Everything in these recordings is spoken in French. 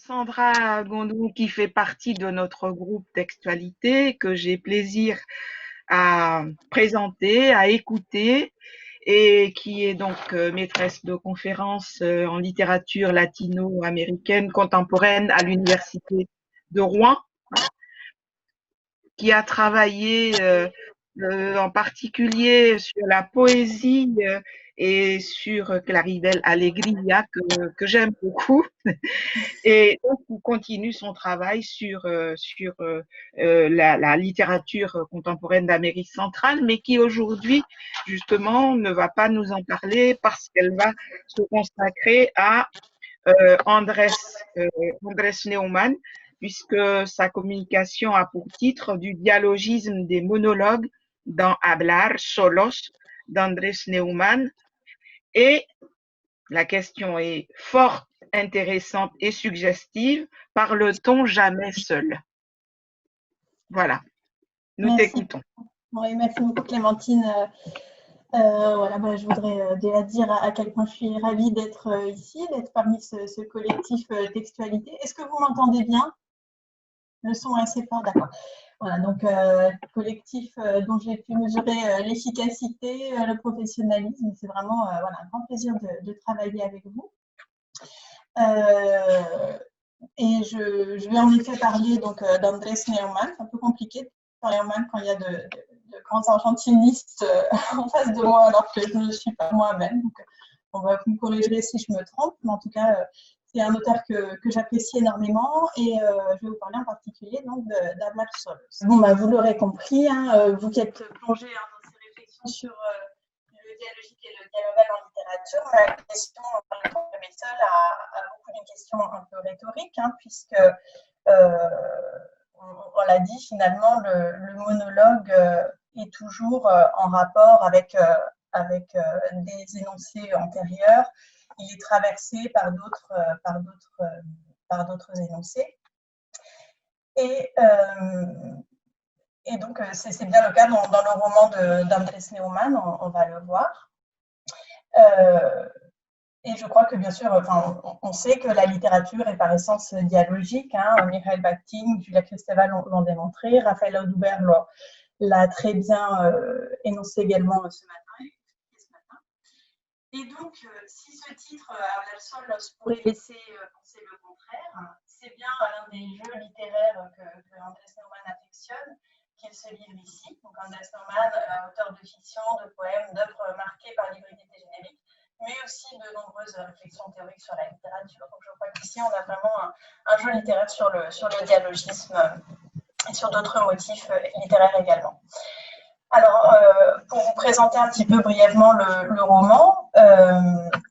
Sandra Gondou, qui fait partie de notre groupe Textualité, que j'ai plaisir à présenter, à écouter, et qui est donc maîtresse de conférences en littérature latino-américaine contemporaine à l'université de Rouen, qui a travaillé en particulier sur la poésie et sur Claribel Alegria, que j'aime beaucoup. Et donc, il continue son travail sur la littérature contemporaine d'Amérique centrale, mais qui aujourd'hui, justement, ne va pas nous en parler parce qu'elle va se consacrer à Andrés, Andrés Neumann, puisque sa communication a pour titre du dialogisme des monologues dans Hablar Solos d'Andrés Neumann. Et la question est fort intéressante et suggestive. Parle-t-on jamais seul? Voilà, nous Merci. t'écoutons. Oui, merci beaucoup Clémentine. Voilà, je voudrais déjà dire à quel point je suis ravie d'être ici, d'être parmi ce collectif Textualité. Est-ce que vous m'entendez bien? Le son est assez fort, d'accord. Voilà, donc collectif dont j'ai pu mesurer l'efficacité, le professionnalisme. C'est vraiment voilà, un grand plaisir de travailler avec vous. Et je vais en effet parler d'Andrés Neumann. C'est un peu compliqué de parler Neumann quand il y a de grands argentinistes en face de moi alors que je ne le suis pas moi-même. Donc, vous me corrigerez si je me trompe, mais en tout cas, c'est un auteur que j'apprécie énormément et je vais vous parler en particulier d'Hablar Solos. Bon, vous l'aurez compris, hein, vous qui êtes plongé dans ces réflexions sur le dialogique et le dialogue en littérature, la question de méthode a beaucoup d'une question un peu rhétorique, hein, puisque on l'a dit, finalement, le monologue est toujours en rapport avec des énoncés antérieurs. Il est traversé par d'autres énoncés. Et donc, c'est bien le cas dans le roman d'Andrés Neumann, on va le voir. Et je crois que, bien sûr, on sait que la littérature est par essence dialogique. Hein. Mikhail Bakhtin, Julia Kristeva l'ont démontré. Raphaël Audubert l'a très bien énoncé également ce matin. Et donc, si ce titre, Hablar Solos, pourrait laisser penser le contraire, c'est bien l'un des jeux littéraires que Andrés Neumann affectionne qu'il se livre ici. Donc, Andrés Neumann, auteur de fiction, de poèmes, d'œuvres marquées par l'hybridité générique, mais aussi de nombreuses réflexions théoriques sur la littérature. Donc, je crois qu'ici, on a vraiment un jeu littéraire sur le dialogisme et sur d'autres motifs littéraires également. Alors, pour vous présenter un petit peu brièvement le roman,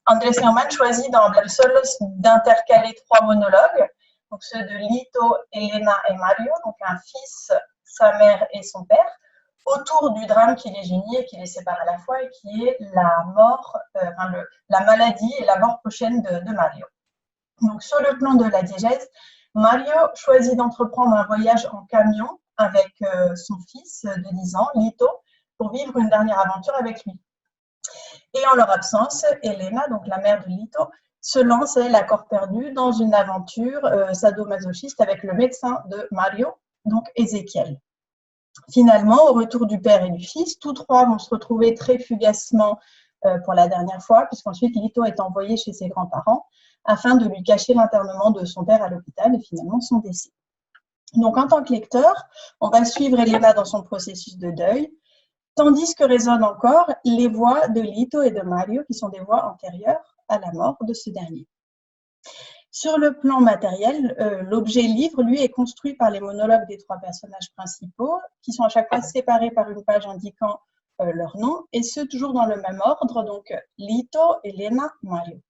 Andrés Neumann choisit dans Hablar Solos d'intercaler 3 monologues, donc ceux de Lito, Elena et Mario, donc un fils, sa mère et son père, autour du drame qui les unit et qui les sépare à la fois, et qui est la mort, la maladie et la mort prochaine de Mario. Donc, sur le plan de la diégèse, Mario choisit d'entreprendre un voyage en camion avec son fils de 10 ans, Lito, pour vivre une dernière aventure avec lui. Et en leur absence, Elena, donc la mère de Lito, se lance, elle, à corps perdu, dans une aventure sadomasochiste avec le médecin de Mario, donc Ézéchiel. Finalement, au retour du père et du fils, tous 3 vont se retrouver très fugacement pour la dernière fois, puisqu'ensuite Lito est envoyé chez ses grands-parents afin de lui cacher l'internement de son père à l'hôpital et finalement son décès. Donc, en tant que lecteur, on va suivre Elena dans son processus de deuil, tandis que résonnent encore les voix de Lito et de Mario, qui sont des voix antérieures à la mort de ce dernier. Sur le plan matériel, l'objet livre, lui, est construit par les monologues des 3 personnages principaux, qui sont à chaque fois séparés par une page indiquant leur nom, et ce, toujours dans le même ordre, donc Lito, Elena, Mario.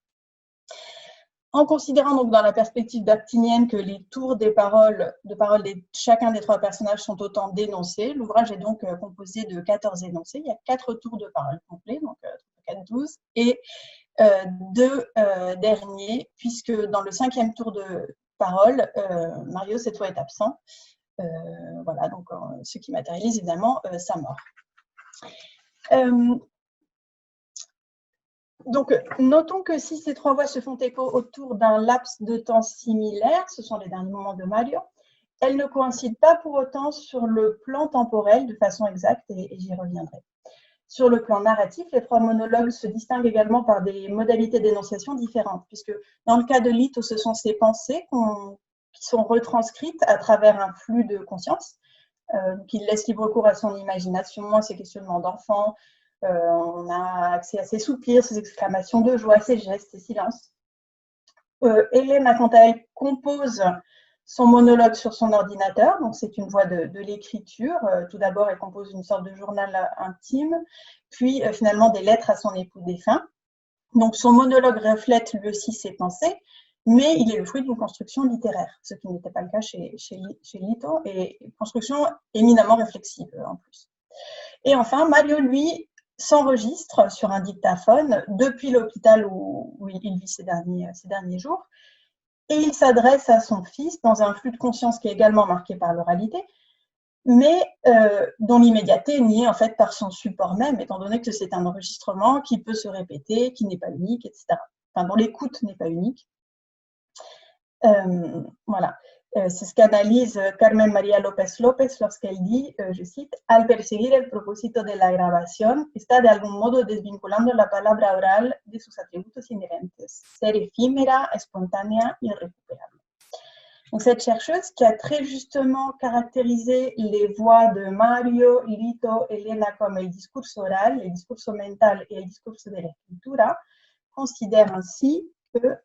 En considérant donc dans la perspective backtinienne que les tours de parole de chacun des 3 personnages sont autant d'énoncés, l'ouvrage est donc composé de 14 énoncés. Il y a 4 tours de parole complets, donc 4, 12, et 2 derniers, puisque dans le 5e tour de parole, Mario cette fois est absent. Voilà, donc ce qui matérialise évidemment sa mort. Donc, notons que si ces trois voix se font écho autour d'un laps de temps similaire, ce sont les derniers moments de Mario, elles ne coïncident pas pour autant sur le plan temporel de façon exacte, et j'y reviendrai. Sur le plan narratif, les trois monologues se distinguent également par des modalités d'énonciation différentes, puisque dans le cas de Lito, ce sont ses pensées qui sont retranscrites à travers un flux de conscience, qui laisse libre cours à son imagination, à ses questionnements d'enfant. On a accès à ses soupirs, ses exclamations de joie, ses gestes, ses silences. Elena, quant à elle, compose son monologue sur son ordinateur, donc c'est une voie de l'écriture. Tout d'abord, elle compose une sorte de journal intime, puis finalement des lettres à son époux défunt. Donc son monologue reflète lui aussi ses pensées, mais il est le fruit d'une construction littéraire, ce qui n'était pas le cas chez Lito, et une construction éminemment réflexive en plus. Et enfin, Mario, lui, s'enregistre sur un dictaphone depuis l'hôpital où il vit ces derniers jours, et il s'adresse à son fils dans un flux de conscience qui est également marqué par l'oralité, mais dont l'immédiateté est niée en fait par son support même, étant donné que c'est un enregistrement qui peut se répéter, qui n'est pas unique, etc. Enfin, dont l'écoute n'est pas unique. Voilà. C'est ce qu'analyse Carmen María López López lorsqu'elle dit, je cite, al perseguir el propósito de la grabación, está de algún modo desvinculando la palabra oral de sus atributos inherentes, ser efímera, espontánea, irrécupérable. Donc, cette chercheuse qui a très justement caractérisé les voix de Mario, Lito, Elena comme el discurso oral, el discurso mental et el discurso de la escritura, considère ainsi que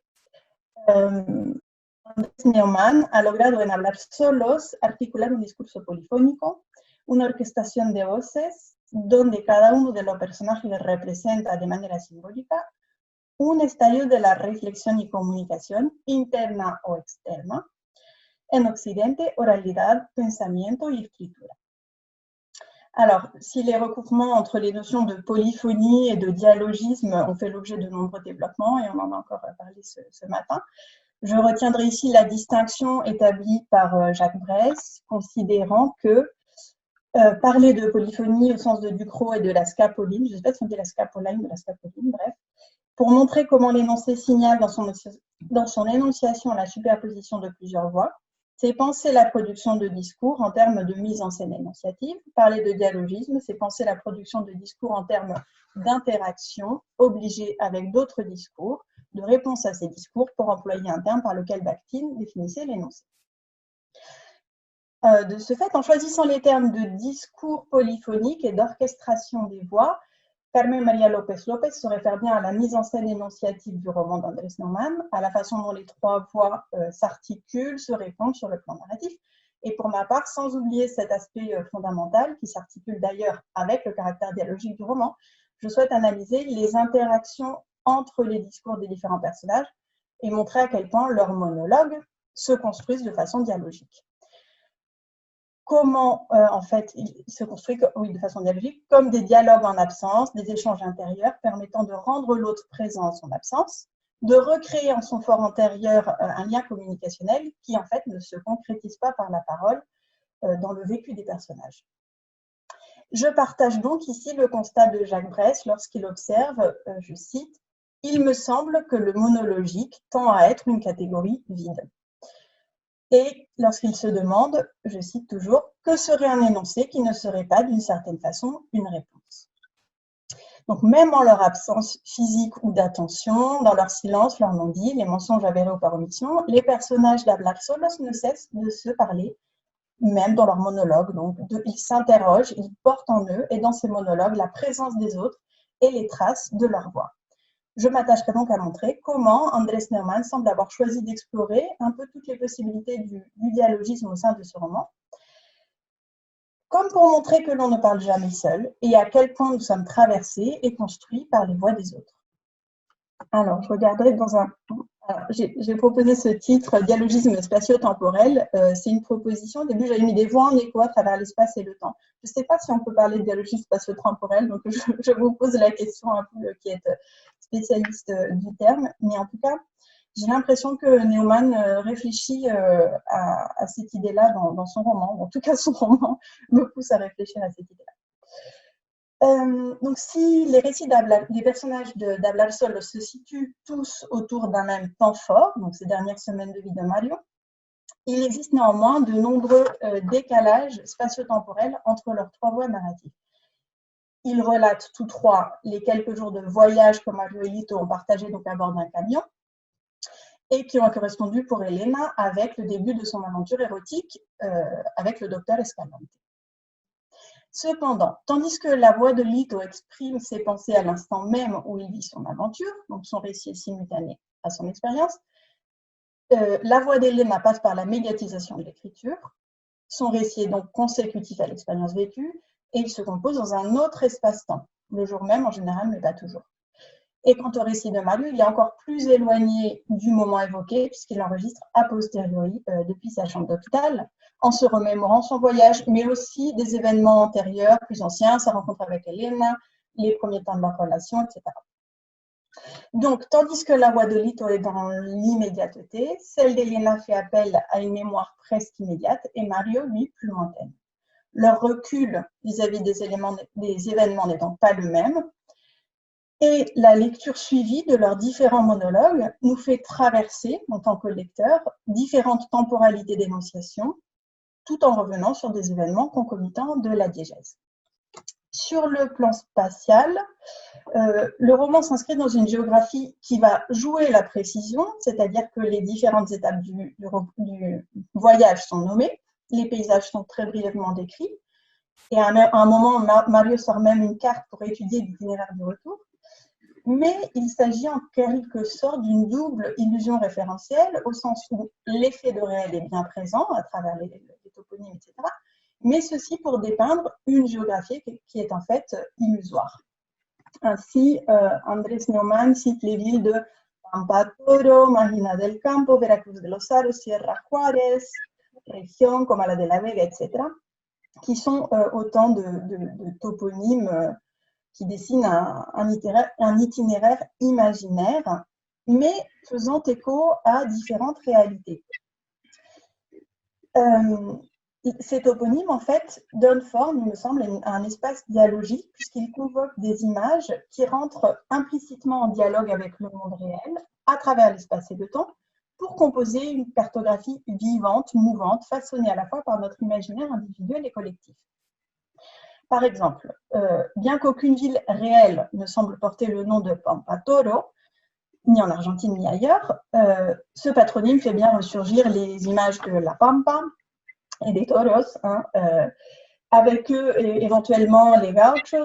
Andrés Neumann ha logrado en hablar solos articular un discurso polifónico, una orquestación de voces, donde cada uno de los personajes representa de manera simbólica un estadio de la reflexión y comunicación interna o externa. En Occidente, oralidad, pensamiento y escritura. Alors, si les recoupements entre les notions de polyphonie et de dialogisme ont fait l'objet de nombreux développements, et on en a encore parlé ce matin, je retiendrai ici la distinction établie par Jacques Bress, considérant que parler de polyphonie au sens de Ducrot et de la scapoline, je ne sais pas si on dit la scapoline ou la scapoline, bref, pour montrer comment l'énoncé signale dans son énonciation la superposition de plusieurs voix, c'est penser la production de discours en termes de mise en scène énonciative. Parler de dialogisme, c'est penser la production de discours en termes d'interaction obligée avec d'autres discours, de réponse à ces discours, pour employer un terme par lequel Bakhtin définissait l'énoncé. De ce fait, en choisissant les termes de discours polyphonique et d'orchestration des voix, Carmen María López López se réfère bien à la mise en scène énonciative du roman d'Andrés Neumann, à la façon dont les trois voix s'articulent, se répondent sur le plan narratif, et pour ma part, sans oublier cet aspect fondamental, qui s'articule d'ailleurs avec le caractère dialogique du roman, je souhaite analyser les interactions entre les discours des différents personnages et montrer à quel point leurs monologues se construisent de façon dialogique. Comment, en fait, il se construit de façon dialogique, comme des dialogues en absence, des échanges intérieurs permettant de rendre l'autre présent en son absence, de recréer en son fort antérieur un lien communicationnel qui, en fait, ne se concrétise pas par la parole dans le vécu des personnages. Je partage donc ici le constat de Jacques Bress lorsqu'il observe, je cite, « Il me semble que le monologique tend à être une catégorie vide ». Et lorsqu'il se demande, je cite toujours, que serait un énoncé qui ne serait pas d'une certaine façon une réponse. Donc même en leur absence physique ou d'attention, dans leur silence, leur non-dit, les mensonges avérés ou par omission, les personnages d'Hablar Solos ne cessent de se parler, même dans leurs monologues. Donc ils s'interrogent, ils portent en eux et dans ces monologues la présence des autres et les traces de leur voix. Je m'attacherai donc à montrer comment Andrés Neumann semble avoir choisi d'explorer un peu toutes les possibilités du dialogisme au sein de ce roman, comme pour montrer que l'on ne parle jamais seul et à quel point nous sommes traversés et construits par les voix des autres. Alors, je regarderai dans un... J'ai proposé ce titre, Dialogisme spatio-temporel. C'est une proposition. Au début, j'avais mis des voix en écho à travers l'espace et le temps. Je ne sais pas si on peut parler de dialogisme spatio-temporel, donc je vous pose la question un peu qui est spécialiste du terme. Mais en tout cas, j'ai l'impression que Neumann réfléchit à cette idée-là dans son roman. En tout cas, son roman me pousse à réfléchir à cette idée-là. Donc, si les récits des personnages d'Hablar Solo se situent tous autour d'un même temps fort, donc ces dernières semaines de vie de Mario, il existe néanmoins de nombreux décalages spatio-temporels entre leurs trois voies narratives. Ils relatent tous trois les quelques jours de voyage que Mario et Lito ont partagé donc à bord d'un camion et qui ont correspondu pour Elena avec le début de son aventure érotique avec le docteur Escalante. Cependant, tandis que la voix de Lito exprime ses pensées à l'instant même où il vit son aventure, donc son récit est simultané à son expérience, la voix d'Elena passe par la médiatisation de l'écriture, son récit est donc consécutif à l'expérience vécue, et il se compose dans un autre espace-temps, le jour même en général, mais pas toujours. Et quant au récit de Mario, il est encore plus éloigné du moment évoqué, puisqu'il enregistre a posteriori depuis sa chambre d'hôpital, en se remémorant son voyage, mais aussi des événements antérieurs, plus anciens, sa rencontre avec Elena, les premiers temps de leur relation, etc. Donc, tandis que la voix de Lito est dans l'immédiateté, celle d'Elena fait appel à une mémoire presque immédiate, et Mario, lui, plus lointaine. Leur recul vis-à-vis des événements n'étant pas le même, et la lecture suivie de leurs différents monologues nous fait traverser, en tant que lecteur, différentes temporalités d'énonciation, tout en revenant sur des événements concomitants de la diégèse. Sur le plan spatial, le roman s'inscrit dans une géographie qui va jouer la précision, c'est-à-dire que les différentes étapes du voyage sont nommées, les paysages sont très brièvement décrits, et à un moment, Mario sort même une carte pour étudier l'itinéraire du retour. Mais il s'agit en quelque sorte d'une double illusion référentielle, au sens où l'effet de réel est bien présent à travers les toponymes, etc., mais ceci pour dépeindre une géographie qui est en fait illusoire. Ainsi, Andrés Neumann cite les villes de Pampatoro, Marina del Campo, Veracruz de los Aros, Sierra Juárez, Región, Comala de la Vega, etc., qui sont autant de toponymes qui dessinent un itinéraire imaginaire, mais faisant écho à différentes réalités. Ces toponymes, en fait, donnent forme, il me semble, à un espace dialogique, puisqu'ils convoquent des images qui rentrent implicitement en dialogue avec le monde réel, à travers l'espace et le temps, pour composer une cartographie vivante, mouvante, façonnée à la fois par notre imaginaire individuel et collectif. Par exemple, bien qu'aucune ville réelle ne semble porter le nom de Pampatoro, ni en Argentine ni ailleurs, ce patronyme fait bien ressurgir les images de la Pampa et des toros, avec eux éventuellement les gauchos,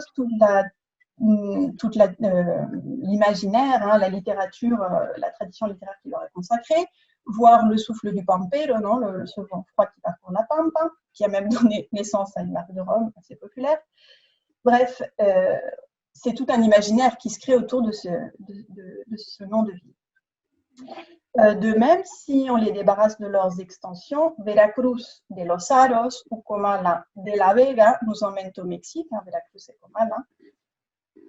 l'imaginaire, la littérature, la tradition littéraire qui leur est consacrée, voire le souffle du Pampero, ce vent froid qui parcourt la Pampa, qui a même donné naissance à une marque de Rome assez populaire. Bref, c'est tout un imaginaire qui se crée autour de ce nom de ville. De même, si on les débarrasse de leurs extensions, Veracruz de los Aros ou Comala de la Vega nous emmènent au Mexique, Veracruz et Comala,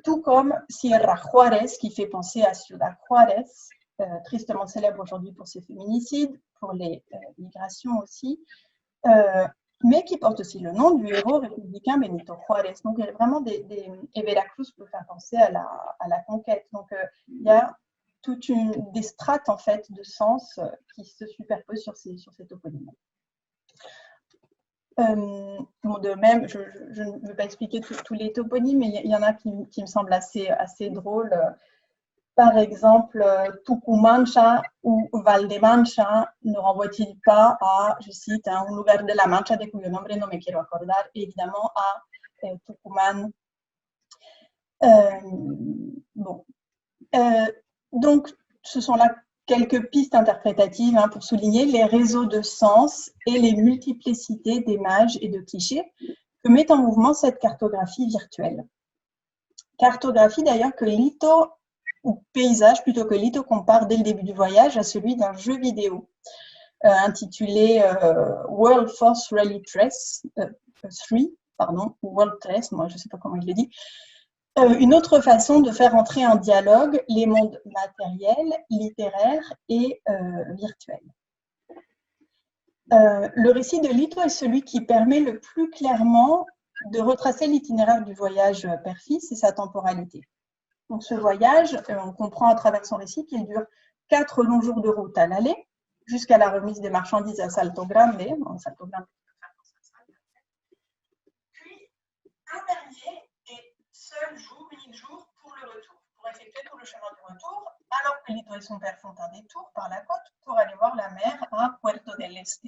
tout comme Sierra Juárez, qui fait penser à Ciudad Juárez, tristement célèbre aujourd'hui pour ses féminicides, pour les migrations aussi, mais qui porte aussi le nom du héros républicain Benito Juárez. Donc, il y a vraiment et Veracruz peut faire penser à la conquête. Donc, il y a des strates en fait de sens qui se superposent sur ces toponymes. De même, je ne veux pas expliquer tous les toponymes, mais il y en a qui me semblent assez drôles. Par exemple, Tucumancha ou Valdemancha ne renvoie-t-il pas à, je cite, un lugar de la Mancha de cuyo nombre no me quiero acordar, et évidemment à Tucumán. Donc, ce sont là quelques pistes interprétatives pour souligner les réseaux de sens et les multiplicités d'images et de clichés que met en mouvement cette cartographie virtuelle. Cartographie d'ailleurs que Lito, ou paysage plutôt que Lito, compare dès le début du voyage à celui d'un jeu vidéo intitulé World Force Rally 3, ou World 13, moi je ne sais pas comment il le dit. Une autre façon de faire entrer en dialogue les mondes matériels, littéraires et virtuels. Le récit de Lito est celui qui permet le plus clairement de retracer l'itinéraire du voyage père-fils et sa temporalité. Donc ce voyage, on comprend à travers son récit qu'il dure 4 longs jours de route à l'aller, jusqu'à la remise des marchandises à Salto Grande. Puis un dernier et seul jour, unique jour pour le retour, pour effectuer tout le chemin du retour, alors que Lito et son père font un détour par la côte pour aller voir la mer à Puerto del Este.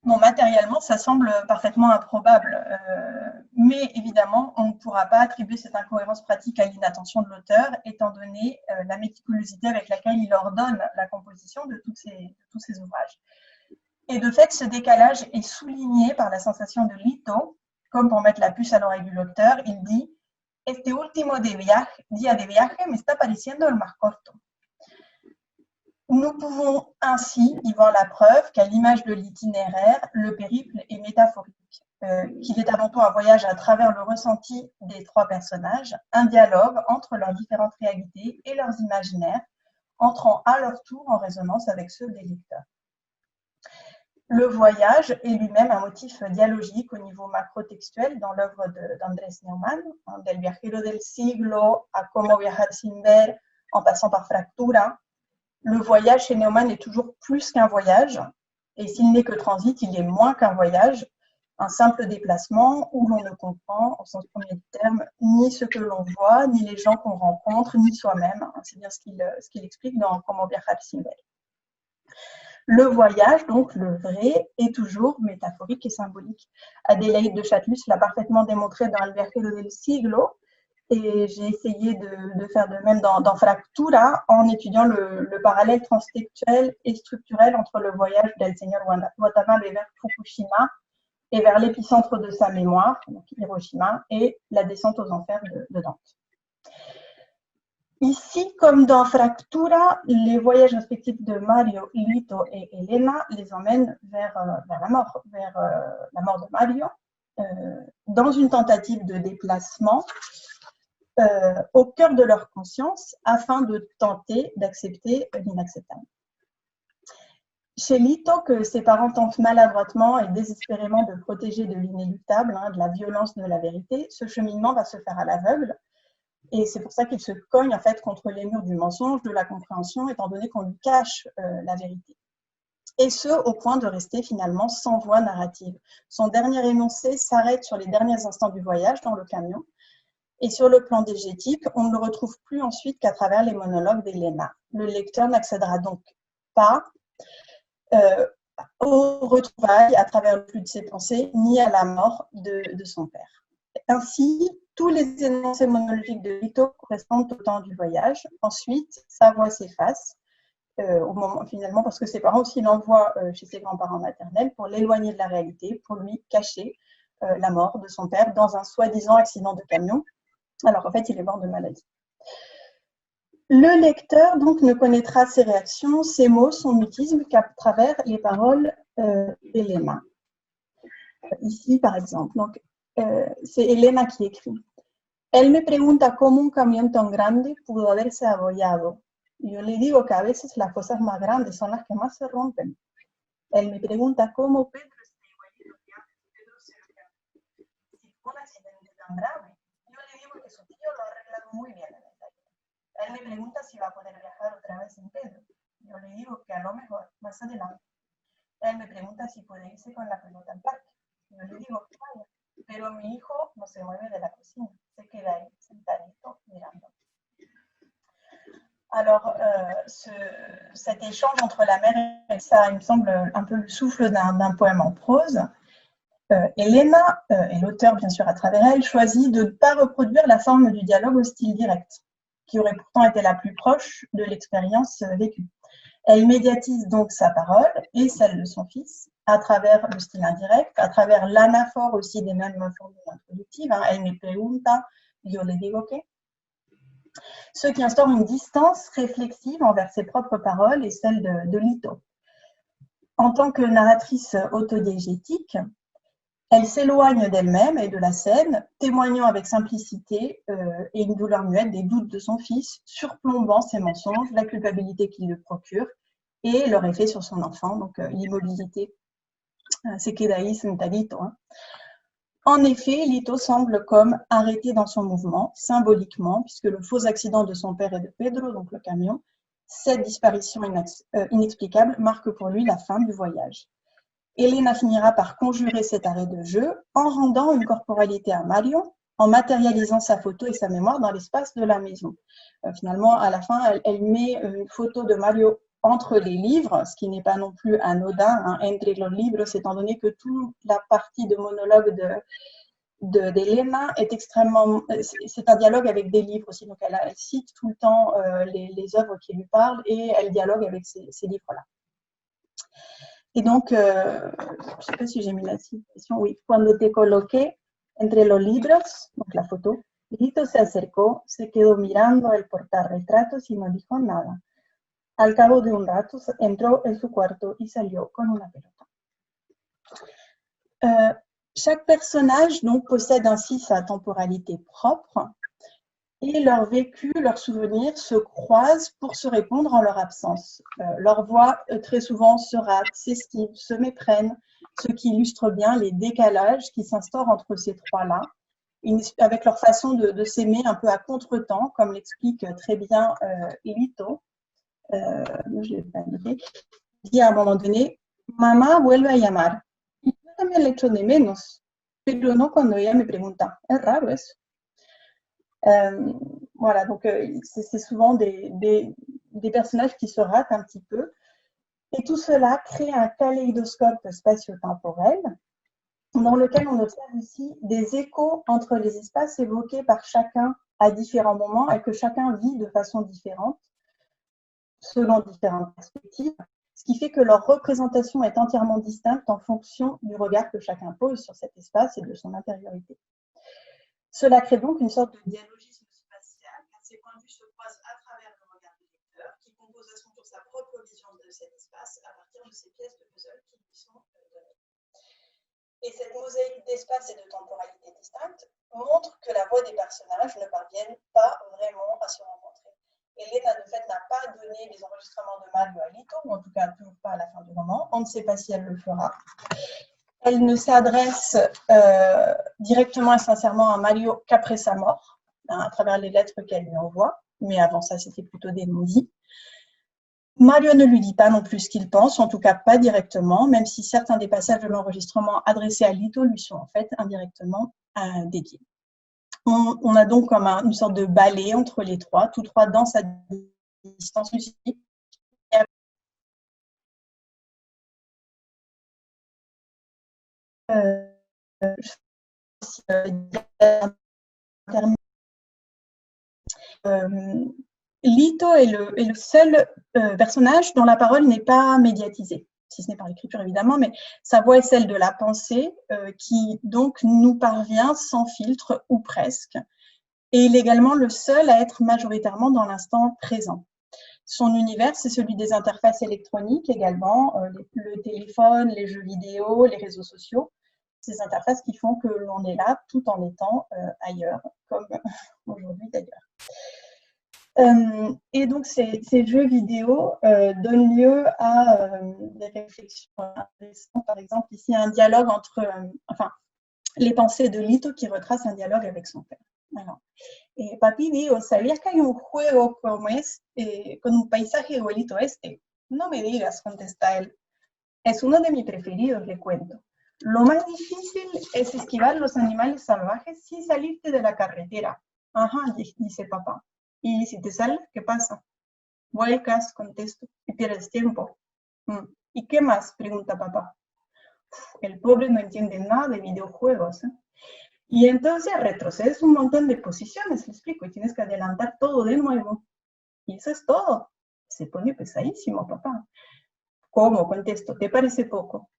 Bon, matériellement, ça semble parfaitement improbable, mais évidemment, on ne pourra pas attribuer cette incohérence pratique à l'inattention de l'auteur, étant donné la méticulosité avec laquelle il ordonne la composition de tous ces ouvrages. Et de fait, ce décalage est souligné par la sensation de Lito, comme pour mettre la puce à l'oreille du lecteur, il dit « Este último día de viaje me está pareciendo el más corto ». Nous pouvons ainsi y voir la preuve qu'à l'image de l'itinéraire, le périple est métaphorique, qu'il est avant tout un voyage à travers le ressenti des 3 personnages, un dialogue entre leurs différentes réalités et leurs imaginaires, entrant à leur tour en résonance avec ceux des lecteurs. Le voyage est lui-même un motif dialogique au niveau macrotextuel dans l'œuvre d'Andrés Neumann, del viajero del siglo à Cómo viajar sin ver, en passant par Fractura. Le voyage chez Neumann est toujours plus qu'un voyage, et s'il n'est que transit, il est moins qu'un voyage, un simple déplacement où l'on ne comprend, au sens premier du terme, ni ce que l'on voit, ni les gens qu'on rencontre, ni soi-même. C'est bien ce qu'il explique dans Cómo viajar sin ver. Le voyage, donc le vrai, est toujours métaphorique et symbolique. Adélaïde de Châtelus l'a parfaitement démontré dans El viajero del siglo, et j'ai essayé de faire de même dans Fractura en étudiant le parallèle transtextuel et structurel entre le voyage del Señor Watanabe vers Fukushima et vers l'épicentre de sa mémoire, donc Hiroshima, et la descente aux enfers de Dante. Ici, comme dans Fractura, les voyages respectifs de Mario, Lito et Elena les emmènent vers la mort de Mario, dans une tentative de déplacement au cœur de leur conscience afin de tenter d'accepter l'inacceptable. Chez Lito, que ses parents tentent maladroitement et désespérément de protéger de l'inéluctable, de la violence de la vérité, ce cheminement va se faire à l'aveugle. Et c'est pour ça qu'il se cogne en fait contre les murs du mensonge, de la compréhension, étant donné qu'on lui cache la vérité. Et ce, au point de rester finalement sans voix narrative. Son dernier énoncé s'arrête sur les derniers instants du voyage dans le camion. Et sur le plan diégétique, on ne le retrouve plus ensuite qu'à travers les monologues d'Elena. Le lecteur n'accédera donc pas aux retrouvailles à travers le flux de ses pensées, ni à la mort de son père. Ainsi, tous les énoncés monologiques de Lito correspondent au temps du voyage. Ensuite, sa voix s'efface, finalement, parce que ses parents aussi l'envoient chez ses grands-parents maternels pour l'éloigner de la réalité, pour lui cacher la mort de son père dans un soi-disant accident de camion. Alors, en fait, il est mort de maladie. Le lecteur, donc, ne connaîtra ses réactions, ses mots, son mutisme qu'à travers les paroles d'Elena. Ici, par exemple, donc, c'est Elena qui écrit. Él me pregunta cómo un camión tan grande pudo haberse abollado. Yo le digo que a veces las cosas más grandes son las que más se rompen. Él me pregunta cómo Pedro está igualito que antes y Pedro se lo cambia. Si fue un accidente tan grave, yo le digo que su tío lo ha arreglado muy bien en el taller. Él me pregunta si va a poder viajar otra vez sin Pedro. Yo le digo que a lo mejor más adelante. Él me pregunta si puede irse con la pelota al parque. Yo le digo que vaya. Pero mi hijo no se mueve de la cocina, se queda ahí sentadito mirando. Alors, cet échange entre la mère et ça, il me semble un peu le souffle d'un poème en prose. Elena, et l'auteur bien sûr à travers elle, choisit de ne pas reproduire la forme du dialogue au style direct, qui aurait pourtant été la plus proche de l'expérience vécue. Elle médiatise donc sa parole et celle de son fils à travers le style indirect, à travers l'anaphore aussi des mêmes formules introductives. Elle me pregunta, yo le digo que. Ce qui instaure une distance réflexive envers ses propres paroles et celles de Lito. En tant que narratrice autodiégétique, elle s'éloigne d'elle-même et de la scène, témoignant avec simplicité et une douleur muette des doutes de son fils, surplombant ses mensonges, la culpabilité qu'il lui procure et leur effet sur son enfant, donc l'immobilité se queda ahí sentadito. Hein. En effet, Lito semble comme arrêté dans son mouvement, symboliquement, puisque le faux accident de son père et de Pedro, donc le camion, cette disparition inexplicable marque pour lui la fin du voyage. Elena finira par conjurer cet arrêt de jeu en rendant une corporalité à Mario, en matérialisant sa photo et sa mémoire dans l'espace de la maison. Finalement, à la fin, elle met une photo de Mario entre les livres, ce qui n'est pas non plus anodin, hein, entre los libros, étant donné que toute la partie de monologue d'Elena est extrêmement... C'est un dialogue avec des livres aussi, donc elle cite tout le temps les œuvres qui lui parlent et elle dialogue avec ces livres-là. Et donc, je ne sais pas si j'ai mis la citation, oui. Cuando te coloqué entre los libros, donc la photo, Lito se acercó, se quedó mirando el portarretratos y no dijo nada. Al cabo de un rato, entró en su cuarto y salió con una pelota. Chaque personnage donc, possède ainsi sa temporalité propre et leur vécu, leurs souvenirs se croisent pour se répondre en leur absence. Leurs voix très souvent se ratent, s'esquivent, se méprennent, ce qui illustre bien les décalages qui s'instaurent entre ces trois-là, avec leur façon de s'aimer un peu à contre-temps, comme l'explique très bien Lito. Je l'ai pas noté. Il dit à un moment donné, Mamá vuelve a llamar. Y yo también le echo de menos, pero no cuando ella me pregunta. Es raro eso. Voilà, donc c'est souvent des personnages qui se ratent un petit peu. Et tout cela crée un kaléidoscope spatio-temporel dans lequel on observe ici des échos entre les espaces évoqués par chacun à différents moments et que chacun vit de façon différente, selon différentes perspectives, ce qui fait que leur représentation est entièrement distincte en fonction du regard que chacun pose sur cet espace et de son intériorité. Cela crée donc une sorte de dialogisme spatial, car ces points de vue se croisent à travers le regard du lecteur, qui compose à son tour sa propre vision de cet espace à partir de ces pièces de puzzle qui lui sont données. Et cette mosaïque d'espace et de temporalité distinctes montre que la voix des personnages ne parviennent pas vraiment à se rencontrer. Elena, de fait, n'a pas donné les enregistrements de Mario à Lito, ou en tout cas toujours pas à la fin du roman. On ne sait pas si elle le fera. Elle ne s'adresse directement et sincèrement à Mario qu'après sa mort, hein, à travers les lettres qu'elle lui envoie, mais avant ça, c'était plutôt des non-dits. Mario ne lui dit pas non plus ce qu'il pense, en tout cas pas directement, même si certains des passages de l'enregistrement adressés à Lito lui sont en fait indirectement dédiés. On a donc comme une sorte de balai entre les trois, tous trois dans sa distance musique. Lito est le seul personnage dont la parole n'est pas médiatisée, si ce n'est par l'écriture évidemment, mais sa voix est celle de la pensée qui donc nous parvient sans filtre ou presque. Et il est également le seul à être majoritairement dans l'instant présent. Son univers, c'est celui des interfaces électroniques également, le téléphone, les jeux vidéo, les réseaux sociaux. Ces interfaces qui font que l'on est là tout en étant ailleurs, comme aujourd'hui d'ailleurs. Et donc, ces jeux vidéo donnent lieu à des réflexions intéressantes. Par exemple, ici, un dialogue entre les pensées de Lito qui retrace un dialogue avec son père. Alors, papi, digo, ¿sabías que hay un juego como con un paisaje igualito a este? No me digas, contesta él. Es uno de mis preferidos, le cuento. Lo más difícil es esquivar los animales salvajes sin salirte de la carretera. Ajá, dice papá. Y si te sales, ¿qué pasa? Vuelcas, contesto, y pierdes tiempo. ¿Y qué más? Pregunta papá. El pobre no entiende nada de videojuegos, ¿eh? Y entonces retrocedes un montón de posiciones, le explico, y tienes que adelantar todo de nuevo. Y eso es todo. Se pone pesadísimo, papá. ¿Cómo? Contesto, ¿te parece poco?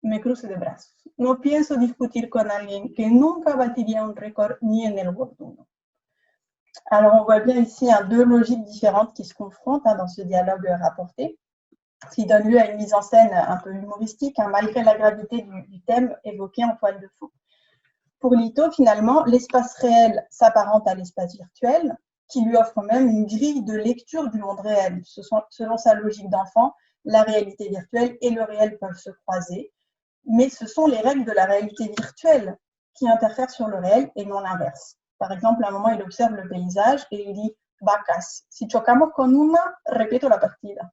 Me cruce de brazos. No pienso discutir con alguien que nunca batiría un récord ni en el World 1. Alors, on voit bien ici deux logiques différentes qui se confrontent dans ce dialogue rapporté, ce qui donne lieu à une mise en scène un peu humoristique, malgré la gravité du thème évoqué en toile de fond. Pour Lito, finalement, l'espace réel s'apparente à l'espace virtuel, qui lui offre même une grille de lecture du monde réel. Selon sa logique d'enfant, la réalité virtuelle et le réel peuvent se croiser. mais ce sont les règles de la réalité virtuelle qui interfèrent sur le réel et non l'inverse. Par exemple, à un moment, il observe le paysage et il dit « vacas, si chocamos con una, repito la partida. »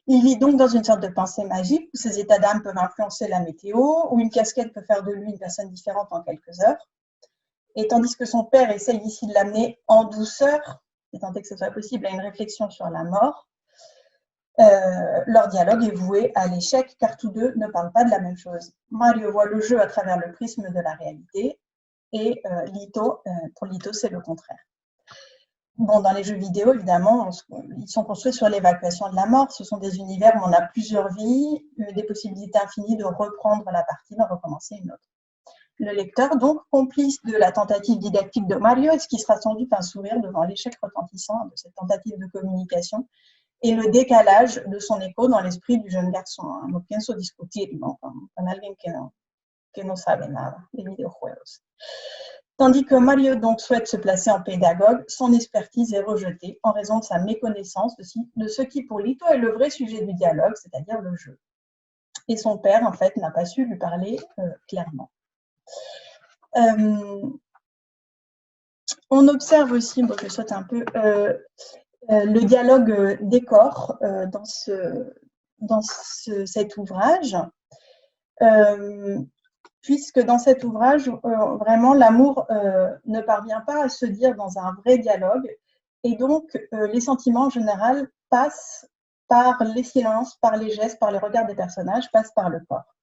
Il vit donc dans une sorte de pensée magique où ses états d'âme peuvent influencer la météo, où une casquette peut faire de lui une personne différente en quelques heures. Et tandis que son père essaye ici de l'amener en douceur, et tant que ce soit possible, à une réflexion sur la mort, leur dialogue est voué à l'échec car tous deux ne parlent pas de la même chose. Mario voit le jeu à travers le prisme de la réalité et pour Lito, c'est le contraire. Bon, dans les jeux vidéo, évidemment, ils sont construits sur l'évacuation de la mort. Ce sont des univers où on a plusieurs vies, des possibilités infinies de reprendre la partie, d'en recommencer une autre. Le lecteur, donc, complice de la tentative didactique de Mario, est ce qui sera sans doute un sourire devant l'échec retentissant de cette tentative de communication et le décalage de son écho dans l'esprit du jeune garçon. No pienso discutir, ¿no? Con alguien que no sabe nada de videojuegos. Tandis que Mario donc souhaite se placer en pédagogue, son expertise est rejetée en raison de sa méconnaissance de ce qui pour Lito est le vrai sujet du dialogue, c'est-à-dire le jeu. Et son père, en fait, n'a pas su lui parler clairement. On observe aussi, bon, je saute un peu, le dialogue des corps dans cet ouvrage. Puisque dans cet ouvrage, vraiment, l'amour ne parvient pas à se dire dans un vrai dialogue, et donc les sentiments en général passent par les silences, par les gestes, par les regards des personnages, passent par le corps.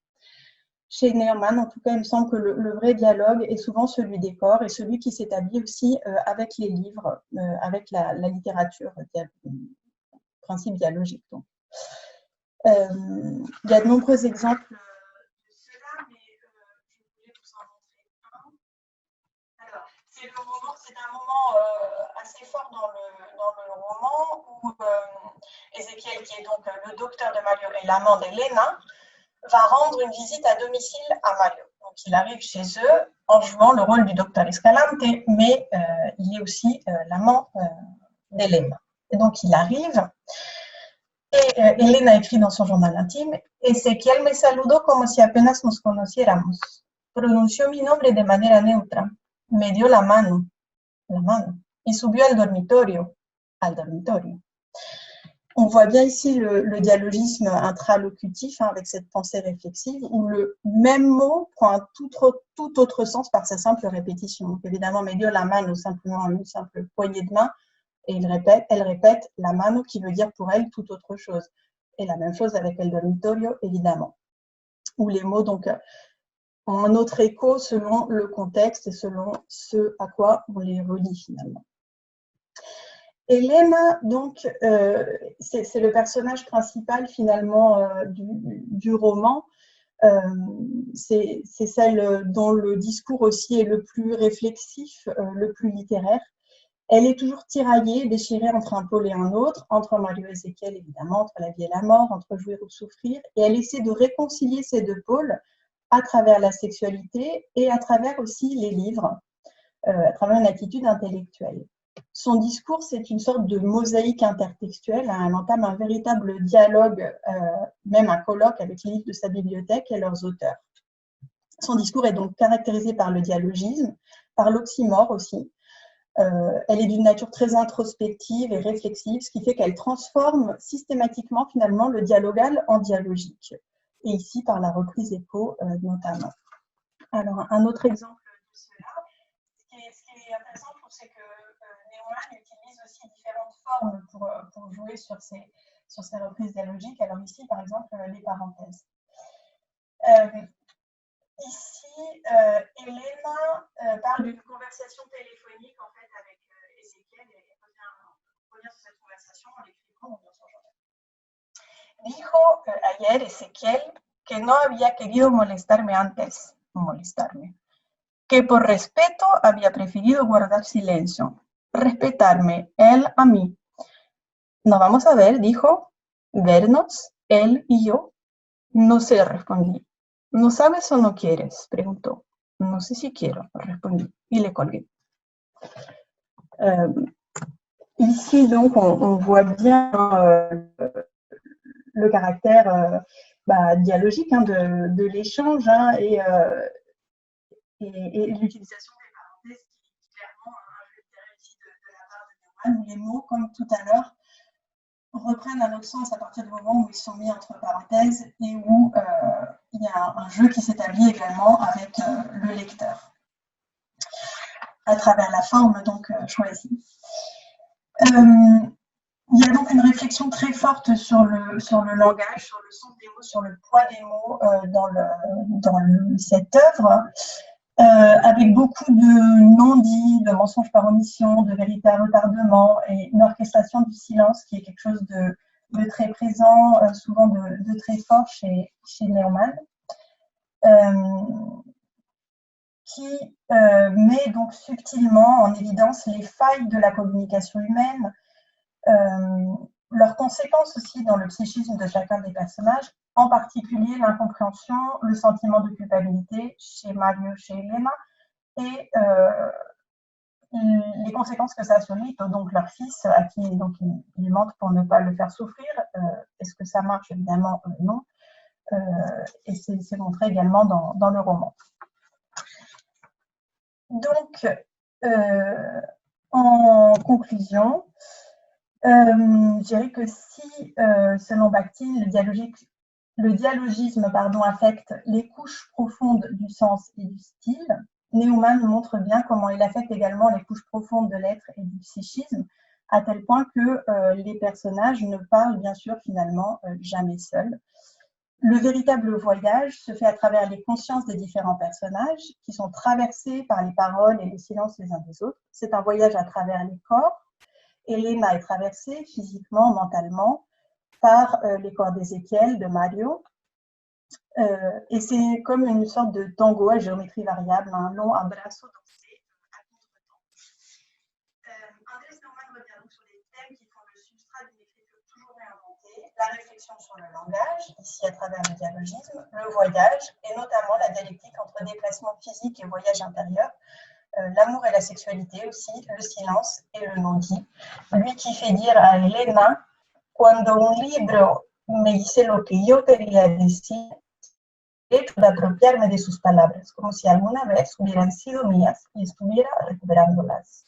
Chez Neumann, en tout cas, il me semble que le vrai dialogue est souvent celui des corps et celui qui s'établit aussi avec les livres, avec la littérature, principe dialogique. Donc. Il y a de nombreux exemples de cela, mais je voulais vous en montrer un. Alors, c'est un moment assez fort dans le roman où Ezequiel, qui est donc le docteur de Mario et l'amant d'Elena, va rendre une visite à domicile à Mario. Donc, il arrive chez eux en jouant le rôle du docteur Escalante, mais il est aussi l'amant d'Elena. Et donc, il arrive. Et Elena écrit dans son journal intime, Ezequiel me saludó como si apenas nos conociéramos. Pronunció mi nombre de manera neutra. Me dio la mano, y subió al dormitorio. On voit bien ici le dialogisme intralocutif avec cette pensée réflexive où le même mot prend un tout autre sens par sa simple répétition. Donc évidemment, me dio la mano, simplement une simple poignée de main, et elle répète la mano qui veut dire pour elle tout autre chose. Et la même chose avec el dormitorio, évidemment. Où les mots donc ont un autre écho selon le contexte et selon ce à quoi on les relie finalement. Elena, donc, c'est le personnage principal finalement du roman. C'est celle dont le discours aussi est le plus réflexif, le plus littéraire. Elle est toujours tiraillée, déchirée entre un pôle et un autre, entre Mario et Ezequiel évidemment, entre la vie et la mort, entre jouir ou souffrir, et elle essaie de réconcilier ces deux pôles à travers la sexualité et à travers aussi les livres, à travers une attitude intellectuelle. Son discours, c'est une sorte de mosaïque intertextuelle, elle entame un véritable dialogue, même un colloque avec les livres de sa bibliothèque et leurs auteurs. Son discours est donc caractérisé par le dialogisme, par l'oxymore aussi. Elle est d'une nature très introspective et réflexive, ce qui fait qu'elle transforme systématiquement finalement le dialogal en dialogique. Et ici, par la reprise écho notamment. Alors, un autre exemple de cela, ce qui est intéressant, je trouve, c'est que Neumann utilise aussi différentes formes pour jouer sur ces reprises dialogiques. Alors ici, par exemple, les parenthèses. Ici, Elena parle d'une conversation téléphonique en fait avec Ezequiel et revient sur cette conversation en l'écrivant dans son journal. Dijo ayer Ezequiel que no había querido molestarme antes, que por respeto había preferido guardar silencio, respetarme él a mí. Nos vamos a ver, dijo, vernos, él y yo. No sé, respondí. ¿No sabes o no quieres? Preguntó. No sé si quiero, respondí, y le colgué. Ici, donc, on voit bien le caractère dialogique hein, de l'échange hein, et l'utilisation des parenthèses qui est clairement un jeu littéraire ici de la part de Neumann, où les mots, comme tout à l'heure, reprennent un autre sens à partir du moment où ils sont mis entre parenthèses et où il y a un jeu qui s'établit également avec le lecteur à travers la forme donc choisie. Il y a donc une réflexion très forte sur le langage, sur le sens des mots, sur le poids des mots dans cette œuvre, avec beaucoup de non-dits, de mensonges par omission, de vérité à retardement et une orchestration du silence qui est quelque chose de très présent, souvent de très fort chez Neumann, qui met donc subtilement en évidence les failles de la communication humaine, leurs conséquences aussi dans le psychisme de chacun des personnages, en particulier l'incompréhension, le sentiment de culpabilité chez Mario, chez Elena, et les conséquences que ça a sur Lito, donc leur fils, à qui donc, il mentent pour ne pas le faire souffrir. Est-ce que ça marche? Évidemment, non. Et c'est montré également dans le roman. Donc, en conclusion, je dirais que si, selon Bakhtin, le dialogisme affecte les couches profondes du sens et du style, Neumann montre bien comment il affecte également les couches profondes de l'être et du psychisme, à tel point que les personnages ne parlent bien sûr finalement jamais seuls. Le véritable voyage se fait à travers les consciences des différents personnages qui sont traversés par les paroles et les silences les uns des autres. C'est un voyage à travers les corps. Elena est traversée physiquement, mentalement, par les corps d'Ézéchiel, de Mario. Et c'est comme une sorte de tango à géométrie variable, un long abrazo dansé à contre-temps. Andrés Neumann revient donc sur les thèmes qui font le substrat d'une écriture toujours réinventée, la réflexion sur le langage, ici à travers le dialogisme, le voyage, et notamment la dialectique entre déplacement physique et voyage intérieur, l'amour et la sexualité aussi, le silence et le non-dit. Lui qui fait dire à Elena, cuando un libro me dice lo que yo quería decir, hecho de apropiarme de sus palabras, como si alguna vez hubieran sido mías y estuviera recuperándolas.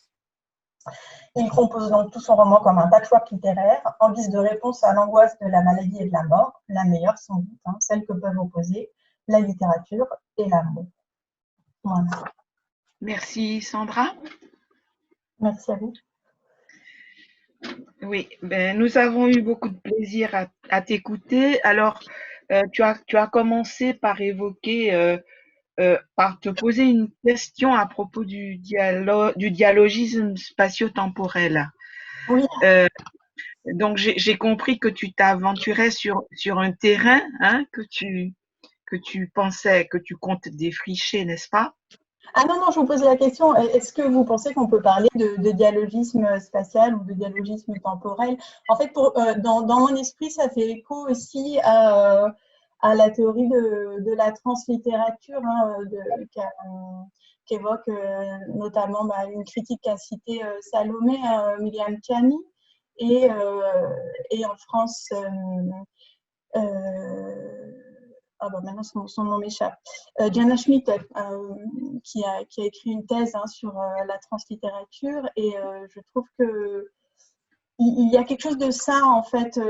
Il compose donc tout son roman comme un patchwork littéraire en guise de réponse à l'angoisse de la maladie et de la mort, la meilleure sans doute, hein, celle que peuvent opposer la littérature et l'amour. Voilà. Merci Sandra. Merci à vous. Oui, ben, nous avons eu beaucoup de plaisir à t'écouter. Alors, tu as commencé par évoquer, par te poser une question à propos du dialogisme spatio-temporel. Oui. Donc, j'ai compris que tu t'aventurais sur un terrain hein, que tu pensais, que tu comptes défricher, n'est-ce pas? Ah non, je vous pose la question, est-ce que vous pensez qu'on peut parler de dialogisme spatial ou de dialogisme temporel? En fait, dans mon esprit, ça fait écho aussi à la théorie de la translittérature hein, qu'évoque notamment une critique qu'a citée Salomé, Myriam Tchani, et en France, maintenant son nom m'échappe. Diana Schmidt, qui a écrit une thèse hein, sur la translittérature, et je trouve que il y a quelque chose de ça en fait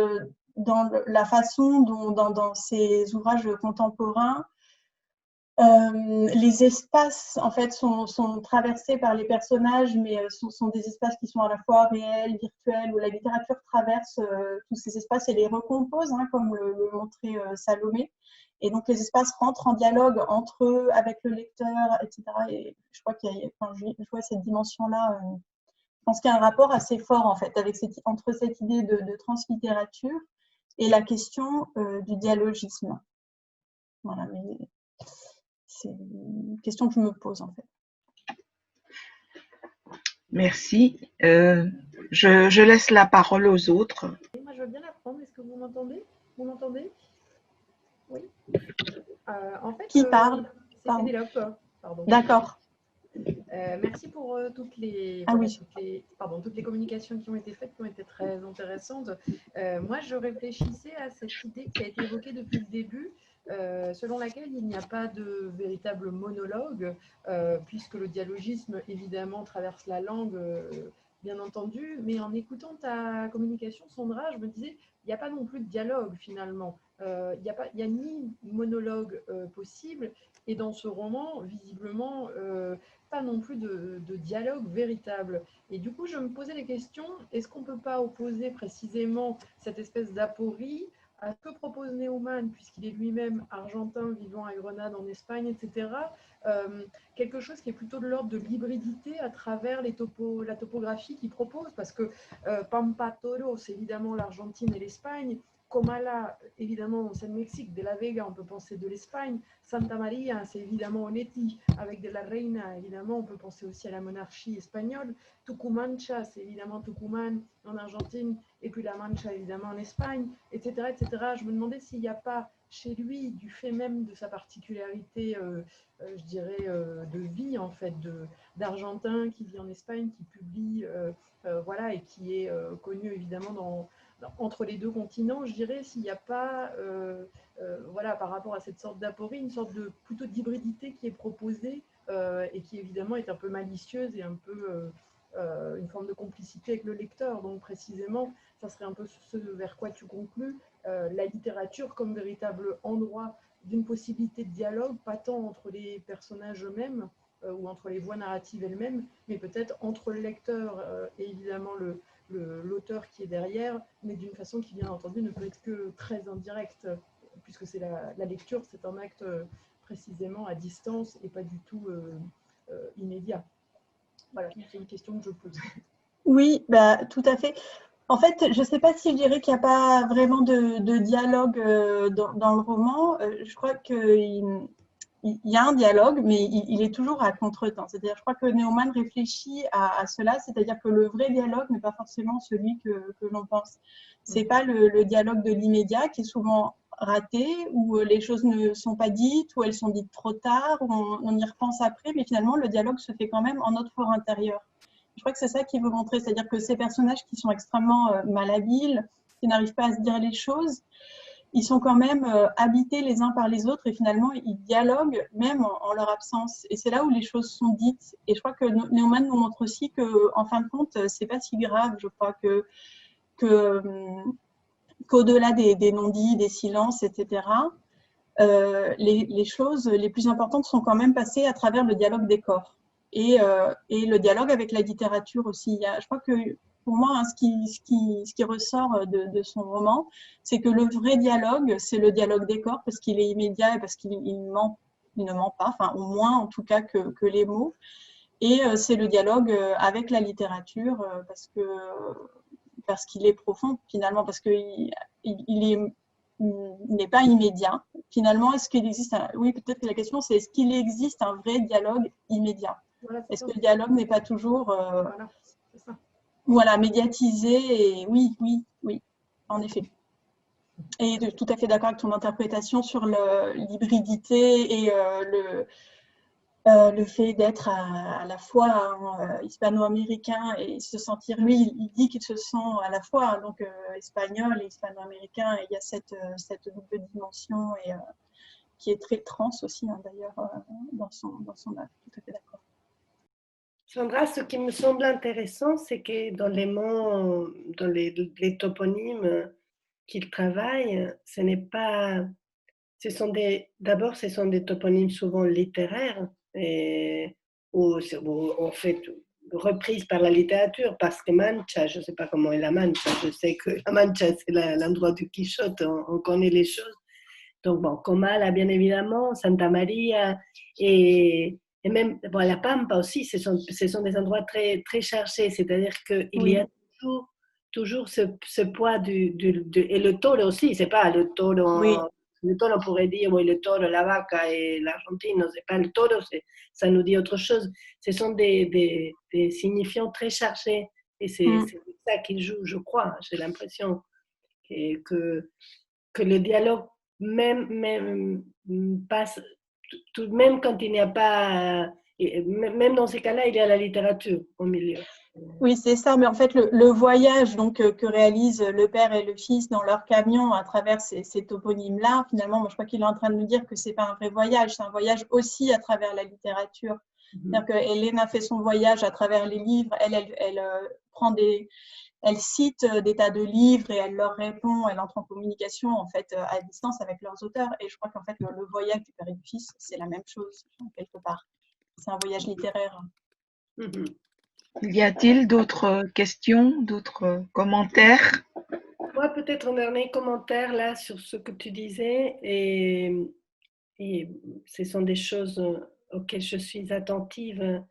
dans la façon dont dans ces ouvrages contemporains les espaces en fait sont traversés par les personnages, mais sont des espaces qui sont à la fois réels, virtuels, où la littérature traverse tous ces espaces et les recompose, hein, comme le montrait Salomé. Et donc les espaces rentrent en dialogue entre eux, avec le lecteur, etc. Et je crois je vois cette dimension-là. Je pense qu'il y a un rapport assez fort en fait entre cette idée de translittérature et la question du dialogisme. Voilà, mais c'est une question que je me pose en fait. Merci. Je laisse la parole aux autres. Moi, je veux bien la prendre. Est-ce que vous m'entendez? Vous m'entendez? Oui. En fait, Qui parle? c'est Pénélope. Pardon. D'accord. Merci pour toutes les, Ah voilà, oui. toutes les communications qui ont été faites, qui ont été très intéressantes. Moi, je réfléchissais à cette idée qui a été évoquée depuis le début, selon laquelle il n'y a pas de véritable monologue, puisque le dialogisme, évidemment, traverse la langue, bien entendu, mais en écoutant ta communication, Sandra, je me disais, il n'y a pas non plus de dialogue, finalement. Il y a ni monologue possible, et dans ce roman, visiblement, pas non plus de dialogue véritable. Et du coup, je me posais les questions, est-ce qu'on ne peut pas opposer précisément cette espèce d'aporie à ce que propose Neumann, puisqu'il est lui-même argentin, vivant à Grenade en Espagne, etc. Quelque chose qui est plutôt de l'ordre de l'hybridité à travers la topographie qu'il propose, parce que Pampa Toro, c'est évidemment l'Argentine et l'Espagne. Comala, évidemment, c'est le Mexique. De la Vega, on peut penser de l'Espagne. Santa Maria, c'est évidemment Oneti. Avec de la Reina, évidemment, on peut penser aussi à la monarchie espagnole. Tucumancha, c'est évidemment Tucumán en Argentine. Et puis la Mancha, évidemment, en Espagne, etc. etc. Je me demandais s'il n'y a pas chez lui, du fait même de sa particularité, je dirais, de vie, en fait, d'Argentin qui vit en Espagne, qui publie, voilà, et qui est connu, évidemment, entre les deux continents, je dirais, s'il n'y a pas, voilà, par rapport à cette sorte d'aporie, une sorte de plutôt d'hybridité qui est proposée et qui évidemment est un peu malicieuse et un peu une forme de complicité avec le lecteur. Donc précisément, ça serait un peu ce vers quoi tu conclus, la littérature comme véritable endroit d'une possibilité de dialogue, pas tant entre les personnages eux-mêmes ou entre les voix narratives elles-mêmes, mais peut-être entre le lecteur et évidemment l'auteur qui est derrière, mais d'une façon qui, bien entendu, ne peut être que très indirecte, puisque c'est la lecture, c'est un acte précisément à distance et pas du tout immédiat. Voilà, c'est une question que je pose. Oui, bah, tout à fait. En fait, je ne sais pas si je dirais qu'il n'y a pas vraiment de dialogue dans le roman. Je crois qu'il y a un dialogue, mais il est toujours à contretemps. C'est-à-dire, je crois que Neumann réfléchit à cela, c'est-à-dire que le vrai dialogue n'est pas forcément celui que l'on pense. C'est pas le dialogue de l'immédiat qui est souvent raté, où les choses ne sont pas dites, où elles sont dites trop tard, où on y repense après, mais finalement, le dialogue se fait quand même en notre fort intérieur. Je crois que c'est ça qu'il veut montrer, c'est-à-dire que ces personnages qui sont extrêmement malhabiles, qui n'arrivent pas à se dire les choses, ils sont quand même habités les uns par les autres et finalement ils dialoguent même en leur absence. Et c'est là où les choses sont dites. Et je crois que Neumann nous montre aussi que, en fin de compte, c'est pas si grave. Je crois que qu'au-delà des non-dits, des silences, etc. Les choses les plus importantes sont quand même passées à travers le dialogue des corps et le dialogue avec la littérature aussi. Je crois que pour moi, hein, ce qui ressort de son roman, c'est que le vrai dialogue, c'est le dialogue des corps parce qu'il est immédiat et parce qu'il ne ment pas, enfin au moins en tout cas que les mots. Et c'est le dialogue avec la littérature parce qu'il est profond finalement, parce qu'il n'est pas immédiat. Finalement, est-ce qu'il existe oui, peut-être que la question c'est est-ce qu'il existe un vrai dialogue immédiat? Voilà, Est-ce que le dialogue n'est pas toujours voilà, c'est ça. voilà, médiatisé? Et oui, oui, oui, en effet. Et tout à fait d'accord avec ton interprétation sur l'hybridité et le fait d'être à la fois hispano-américain et se sentir, lui, il dit qu'il se sent à la fois donc espagnol et hispano-américain, et il y a cette double dimension qui est très trans aussi, hein, d'ailleurs, dans son œuvre. Tout à fait d'accord. Sandra, ce qui me semble intéressant, c'est que dans les mots, dans les toponymes qu'il travaille, ce n'est pas, d'abord, ce sont des toponymes souvent littéraires, ou en fait reprises par la littérature, parce que Mancha, je ne sais pas comment est la Mancha, je sais que la Mancha, c'est l'endroit du Quichotte, on connaît les choses. Donc, bon, Comala, bien évidemment, Santa Maria, et même bon, la Pampa aussi, ce sont des endroits très, très cherchés, c'est-à-dire qu'il Oui. y a toujours ce poids et le taureau aussi, c'est pas le taureau. Oui. Le taureau, on pourrait dire, oui, le taureau, la vaca et l'Argentine, c'est pas le taureau, ça nous dit autre chose. Ce sont des signifiants très cherchés, et c'est ça qu'il joue, je crois. J'ai l'impression que le dialogue, même passe, même quand il n'y a pas même dans ces cas-là, il y a la littérature au milieu. Oui, c'est ça. Mais en fait, le voyage donc, que réalisent le père et le fils dans leur camion à travers ces toponymes-là, finalement, moi, je crois qu'il est en train de nous dire que c'est pas un vrai voyage, c'est un voyage aussi à travers la littérature. C'est-à-dire que Hélène fait son voyage à travers les livres. Elle prend elle cite des tas de livres et elle leur répond. Elle entre en communication en fait à distance avec leurs auteurs. Et je crois qu'en fait, le voyage du père et du fils, c'est la même chose quelque part. C'est un voyage littéraire. Y a-t-il d'autres questions, d'autres commentaires? Moi, peut-être un dernier commentaire là sur ce que tu disais, et ce sont des choses auxquelles je suis attentive,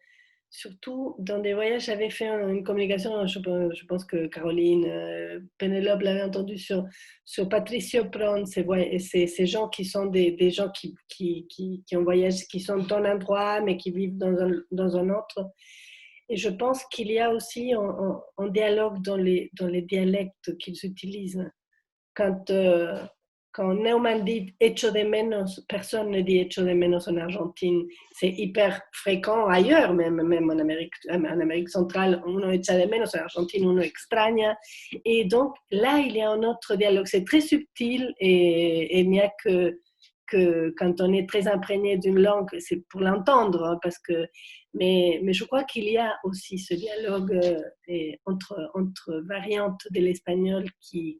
surtout dans des voyages. J'avais fait une communication, je pense que Caroline, Pénélope l'avait entendu sur Patricio Pron, ces gens qui sont des gens qui ont voyagé, qui sont d'un endroit mais qui vivent dans un autre. Et je pense qu'il y a aussi un dialogue dans les dialectes qu'ils utilisent. Quand Neumann dit echo de menos, personne ne dit echo de menos en Argentine. C'est hyper fréquent ailleurs, même en Amérique centrale, uno echa de menos, en Argentine, uno extraña. Et donc là, il y a un autre dialogue. C'est très subtil et il n'y a que quand on est très imprégné d'une langue, c'est pour l'entendre, parce que, mais je crois qu'il y a aussi ce dialogue entre variantes de l'espagnol qui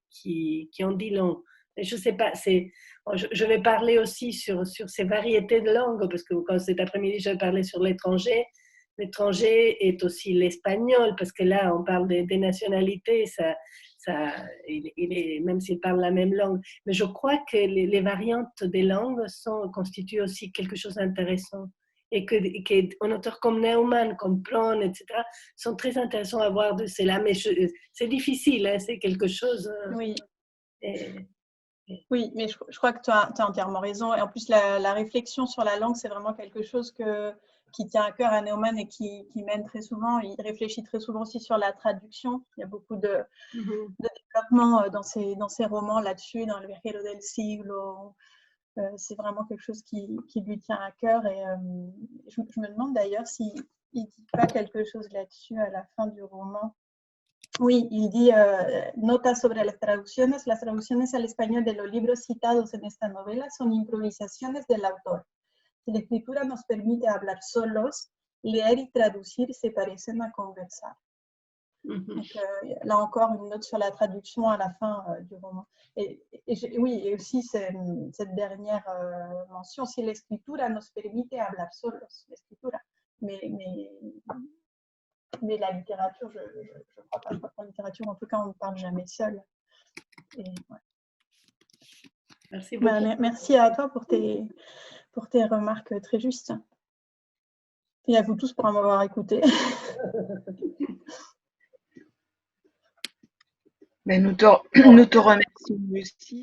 en dit long. Et je sais pas, je vais parler aussi sur ces variétés de langues, parce que quand cet après-midi, je vais parler sur l'étranger. L'étranger est aussi l'espagnol, parce que là, on parle des nationalités, même s'ils parlent la même langue. Mais je crois que les variantes des langues constituent aussi quelque chose d'intéressant. Et qu'un auteur comme Neumann, comme Pron, etc., sont très intéressants à voir de cela. Mais c'est difficile, hein, c'est quelque chose. Oui. Oui, mais je crois que tu as entièrement raison. Et en plus, la réflexion sur la langue, c'est vraiment quelque chose qui tient à cœur à Neumann et qui mène très souvent. Il réfléchit très souvent aussi sur la traduction. Il y a beaucoup de développement dans ses romans là-dessus, dans Le Viajero del Siglo. C'est vraiment quelque chose qui lui tient à cœur. Et je me demande d'ailleurs s'il ne dit pas quelque chose là-dessus à la fin du roman. Oui, il dit nota sobre las traducciones. Las traducciones al español de los libros citados en esta novela son improvisaciones del autor. Si la escritura nos permite hablar solos, leer y traducir se parecen a conversar. Donc, là encore, une note sur la traduction à la fin du roman. Oui, et aussi cette dernière mention, si la escritura nos permite hablar solos, l'escritura. Mais la littérature, je ne crois pas. Je crois qu'en littérature, en tout cas, on ne parle jamais seul. Et, ouais. Merci beaucoup. Merci à toi pour tes remarques très justes. Et à vous tous pour m'avoir écouté. Mais nous te remercions aussi.